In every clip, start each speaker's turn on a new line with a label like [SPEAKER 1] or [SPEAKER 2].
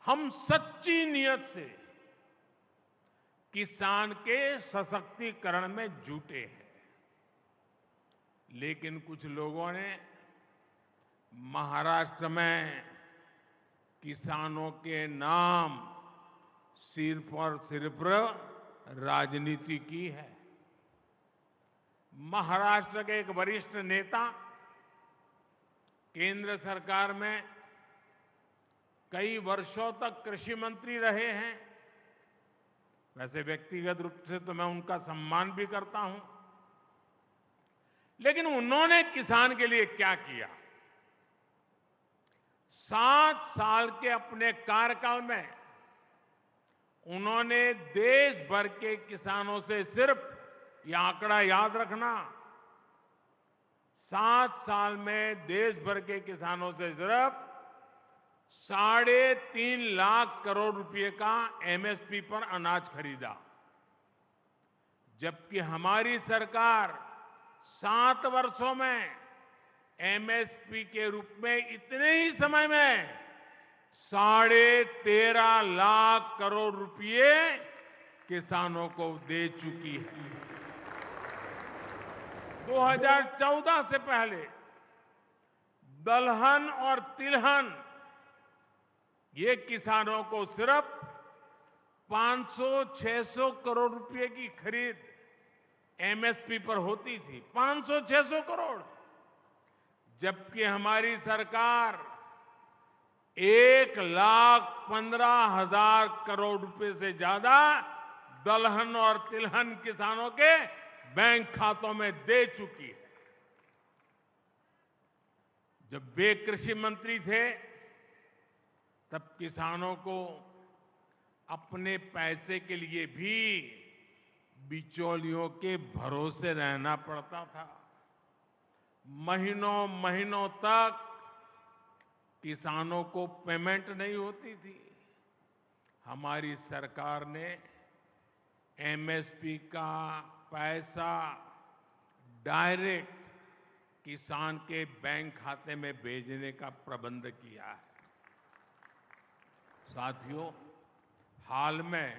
[SPEAKER 1] हम सच्ची नियत से किसान के सशक्तिकरण में जुटे हैं। लेकिन कुछ लोगों ने महाराष्ट्र में किसानों के नाम सिर्फ और सिर्फ राजनीति की है। महाराष्ट्र के एक वरिष्ठ नेता केंद्र सरकार में कई वर्षों तक कृषि मंत्री रहे हैं। वैसे व्यक्तिगत रूप से तो मैं उनका सम्मान भी करता हूं, लेकिन उन्होंने किसान के लिए क्या किया? 7 साल के अपने कार्यकाल में उन्होंने देश भर के किसानों से सिर्फ, यह आंकड़ा याद रखना, 7 साल में देश भर के किसानों से सिर्फ 3.5 लाख करोड़ रुपए का एमएसपी पर अनाज खरीदा। जबकि हमारी सरकार 7 वर्षों में एमएसपी के रूप में इतने ही समय में 13.5 लाख करोड़ रुपए किसानों को दे चुकी है। 2014 से पहले दलहन और तिलहन ये किसानों को सिर्फ 500-600 करोड़ रुपए की खरीद एमएसपी पर होती थी। 500-600 करोड़। जबकि हमारी सरकार 1,15,000 करोड़ रुपए से ज्यादा दलहन और तिलहन किसानों के बैंक खातों में दे चुकी है। जब वे कृषि मंत्री थे तब किसानों को अपने पैसे के लिए भी बिचौलियों के भरोसे रहना पड़ता था। महीनों महीनों तक किसानों को पेमेंट नहीं होती थी। हमारी सरकार ने एमएसपी का पैसा डायरेक्ट किसान के बैंक खाते में भेजने का प्रबंध किया है। साथियों, हाल में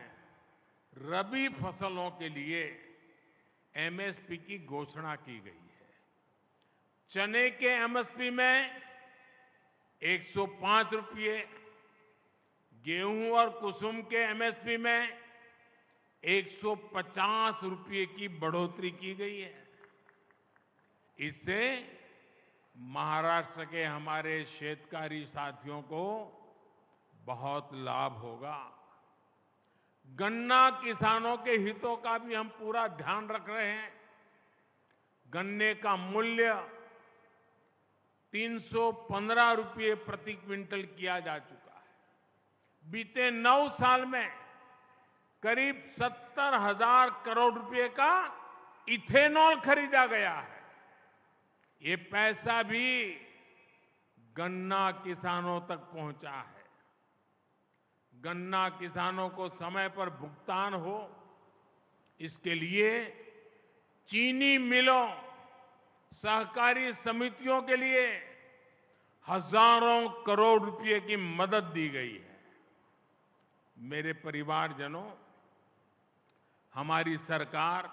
[SPEAKER 1] रबी फसलों के लिए एमएसपी की घोषणा की गई है। चने के एमएसपी में 105 रुपये, गेहूं और कुसुम के एमएसपी में 150 रुपये की बढ़ोतरी की गई है। इससे महाराष्ट्र के हमारे शेतकारी साथियों को बहुत लाभ होगा। गन्ना किसानों के हितों का भी हम पूरा ध्यान रख रहे हैं। गन्ने का मूल्य 315 रुपये प्रति क्विंटल किया जा चुका है। बीते 9 साल में करीब 70,000 करोड़ रुपए का इथेनॉल खरीदा गया है। ये पैसा भी गन्ना किसानों तक पहुंचा है। गन्ना किसानों को समय पर भुगतान हो, इसके लिए चीनी मिलों, सहकारी समितियों के लिए हजारों करोड़ रुपए की मदद दी गई है। मेरे परिवारजनों, हमारी सरकार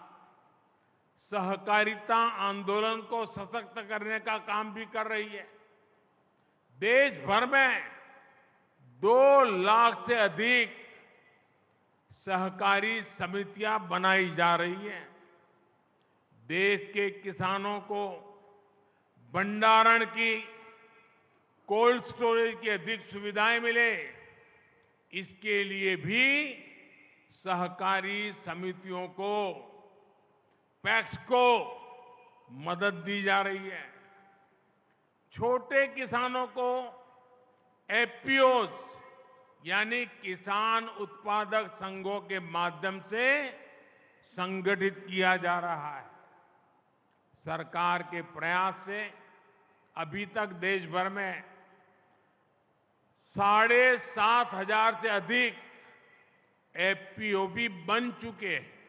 [SPEAKER 1] सहकारिता आंदोलन को सशक्त करने का काम भी कर रही है। देश भर में 2 लाख से अधिक सहकारी समितियां बनाई जा रही हैं। देश के किसानों को भंडारण की, कोल्ड स्टोरेज की अधिक सुविधाएं मिले, इसके लिए भी सहकारी समितियों को, पैक्स को मदद दी जा रही है। छोटे किसानों को एफपीओज यानी किसान उत्पादक संघों के माध्यम से संगठित किया जा रहा है। सरकार के प्रयास से अभी तक देश भर में 7,500 से अधिक एफपीओ भी बन चुके हैं।